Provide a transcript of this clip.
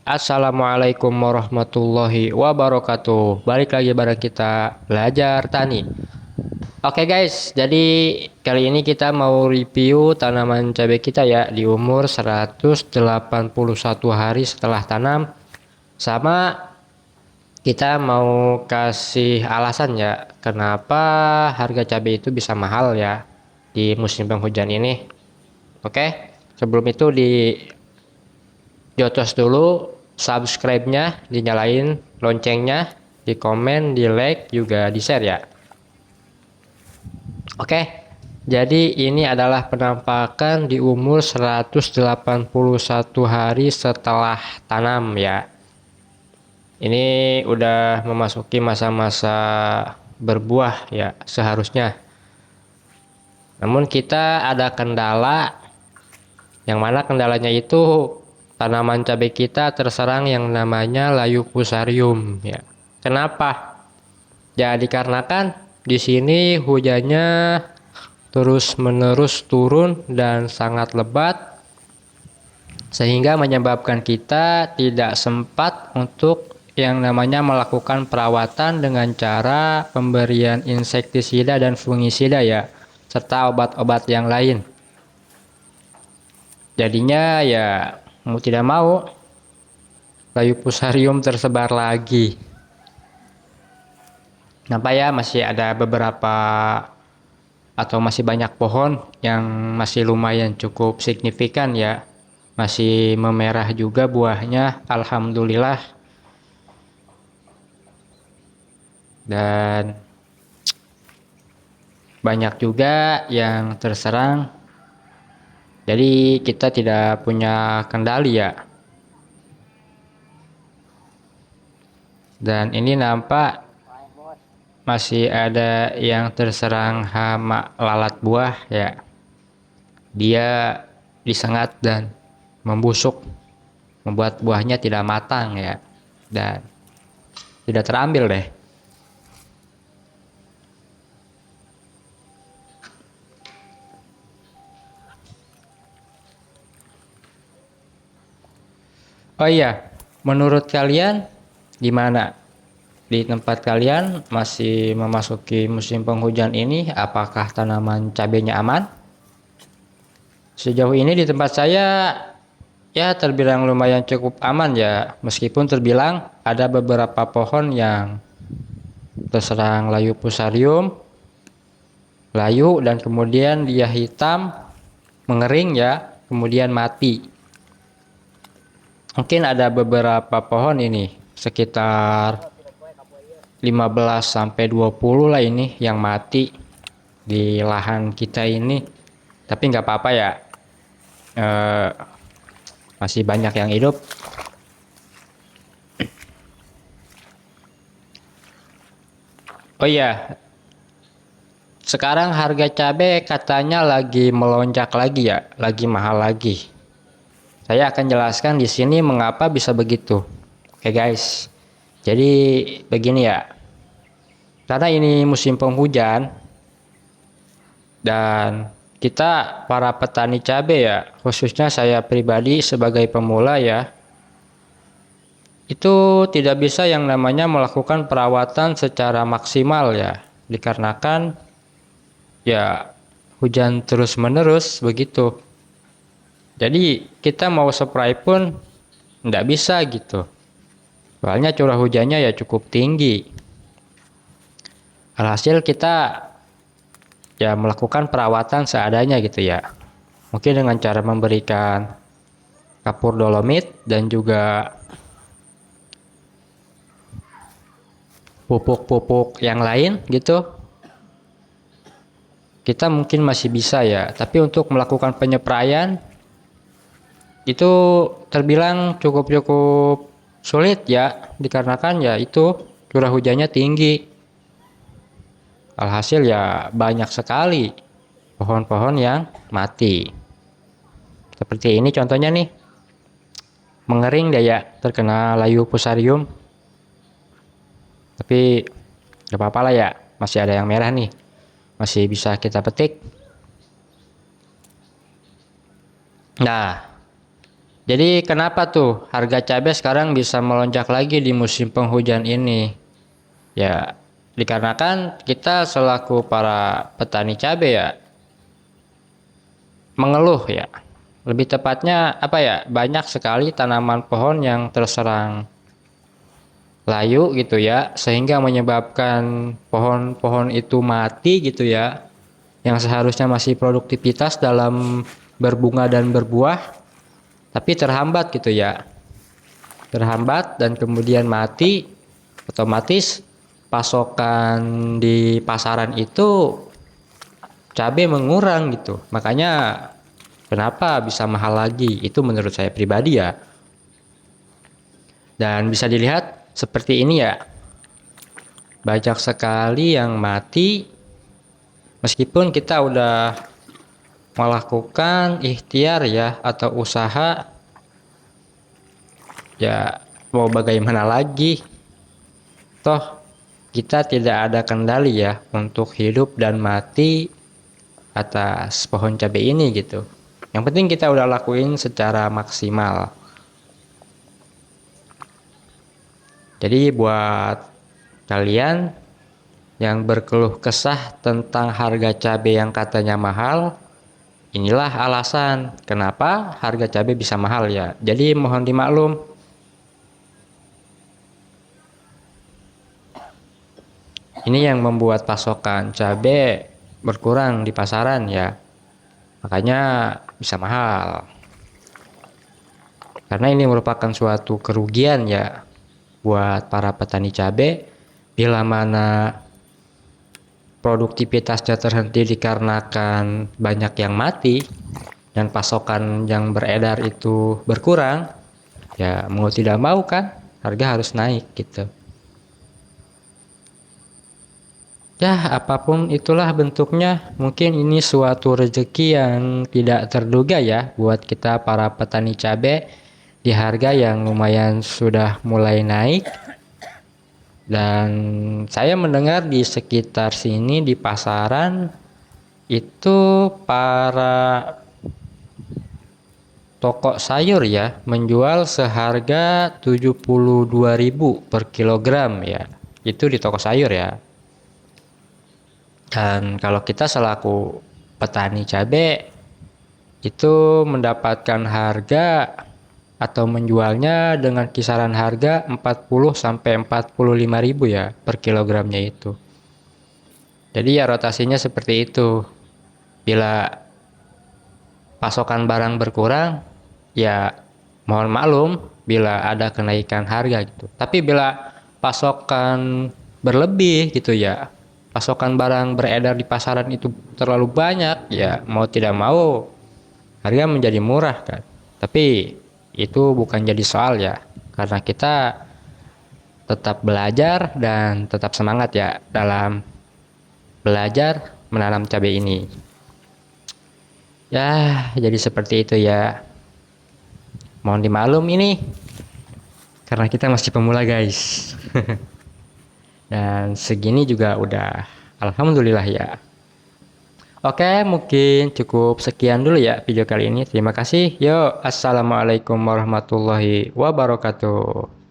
Assalamualaikum warahmatullahi wabarakatuh. Balik lagi bareng kita belajar tani. Oke guys, jadi kali ini kita mau review tanaman cabai kita ya di umur 181 hari setelah tanam. Sama kita mau kasih alasan ya kenapa harga cabai itu bisa mahal ya di musim penghujan ini. Oke, sebelum itu di jotos dulu, subscribe-nya dinyalain, loncengnya di komen, di like, juga di share ya. Oke, jadi ini adalah penampakan di umur 181 hari setelah tanam ya. Ini udah memasuki masa-masa berbuah ya seharusnya. Namun kita ada kendala, yang mana kendalanya itu tanaman cabai kita terserang yang namanya layu fusarium ya. Kenapa? Ya dikarenakan di sini hujannya terus-menerus turun dan sangat lebat sehingga menyebabkan kita tidak sempat untuk yang namanya melakukan perawatan dengan cara pemberian insektisida dan fungisida ya, serta obat-obat yang lain. Jadinya ya mau tidak mau layu fusarium tersebar lagi. Kenapa ya masih ada beberapa atau masih banyak pohon yang masih lumayan cukup signifikan ya. Masih memerah juga buahnya, alhamdulillah. Dan banyak juga yang terserang. Jadi kita tidak punya kendali ya. Dan ini nampak masih ada yang terserang hama lalat buah ya. Dia disengat dan membusuk, membuat buahnya tidak matang ya, dan tidak terambil deh. Oh iya, menurut kalian gimana? Di tempat kalian masih memasuki musim penghujan ini, apakah tanaman cabenya aman? Sejauh ini di tempat saya ya terbilang lumayan cukup aman ya, meskipun terbilang ada beberapa pohon yang terserang layu fusarium, layu, dan kemudian dia hitam, mengering ya, kemudian mati. Mungkin ada beberapa pohon ini, sekitar 15 sampai 20 lah ini yang mati di lahan kita ini. Tapi nggak apa-apa ya. Masih banyak yang hidup. Oh iya, sekarang harga cabai katanya lagi melonjak lagi ya, lagi mahal lagi. Saya akan jelaskan di sini mengapa bisa begitu. Oke guys, jadi begini ya. Karena ini musim penghujan dan kita para petani cabai ya, khususnya saya pribadi sebagai pemula ya, itu tidak bisa yang namanya melakukan perawatan secara maksimal ya, dikarenakan ya hujan terus menerus begitu. Jadi kita mau spray pun nggak bisa gitu, soalnya curah hujannya ya cukup tinggi. Alhasil kita ya melakukan perawatan seadanya gitu ya, mungkin dengan cara memberikan kapur dolomit dan juga pupuk-pupuk yang lain gitu. Kita mungkin masih bisa ya, tapi untuk melakukan penyepraian itu terbilang cukup sulit ya, dikarenakan ya itu curah hujannya tinggi. Alhasil ya banyak sekali pohon-pohon yang mati. Seperti ini contohnya nih, mengering deh ya, terkena layu fusarium. Tapi gak apa-apa lah ya, masih ada yang merah nih, masih bisa kita petik. Nah, Jadi kenapa tuh harga cabai sekarang bisa melonjak lagi di musim penghujan ini? Ya, dikarenakan kita selaku para petani cabai ya mengeluh ya. Lebih tepatnya apa ya? Banyak sekali tanaman pohon yang terserang layu gitu ya, sehingga menyebabkan pohon-pohon itu mati gitu ya. Yang seharusnya masih produktivitas dalam berbunga dan berbuah, tapi terhambat gitu ya. Terhambat dan kemudian mati, otomatis pasokan di pasaran itu cabai mengurang gitu. Makanya kenapa bisa mahal lagi? Itu menurut saya pribadi ya. Dan bisa dilihat seperti ini ya. Banyak sekali yang mati meskipun kita udah melakukan ikhtiar ya atau usaha, ya mau bagaimana lagi. Toh kita tidak ada kendali ya untuk hidup dan mati atas pohon cabai ini gitu. Yang penting kita udah lakuin secara maksimal. Jadi buat kalian yang berkeluh kesah tentang harga cabai yang katanya mahal, inilah alasan kenapa harga cabai bisa mahal ya. Jadi mohon dimaklum. Ini yang membuat pasokan cabai berkurang di pasaran ya. Makanya bisa mahal. Karena ini merupakan suatu kerugian ya buat para petani cabai bila mana produktivitasnya terhenti dikarenakan banyak yang mati dan pasokan yang beredar itu berkurang, ya mau tidak mau kan harga harus naik gitu. Ya apapun itulah bentuknya, mungkin ini suatu rezeki yang tidak terduga ya buat kita para petani cabai di harga yang lumayan sudah mulai naik. Dan saya mendengar di sekitar sini di pasaran itu para toko sayur ya menjual seharga 72.000 per kilogram ya. Itu di toko sayur ya. Dan kalau kita selaku petani cabai itu mendapatkan harga atau menjualnya dengan kisaran harga 40 sampai 45.000 ya per kilogramnya itu. Jadi ya rotasinya seperti itu. Bila pasokan barang berkurang, ya mohon maklum bila ada kenaikan harga gitu. Tapi bila pasokan berlebih gitu ya, pasokan barang beredar di pasaran itu terlalu banyak, ya mau tidak mau harga menjadi murah kan. Tapi itu bukan jadi soal ya, karena kita tetap belajar dan tetap semangat ya dalam belajar menanam cabai ini. Ya, jadi seperti itu ya. Mohon dimaklum ini karena kita masih pemula guys. Dan segini juga udah alhamdulillah ya. Oke, mungkin cukup sekian dulu ya video kali ini. Terima kasih. Yo, assalamualaikum warahmatullahi wabarakatuh.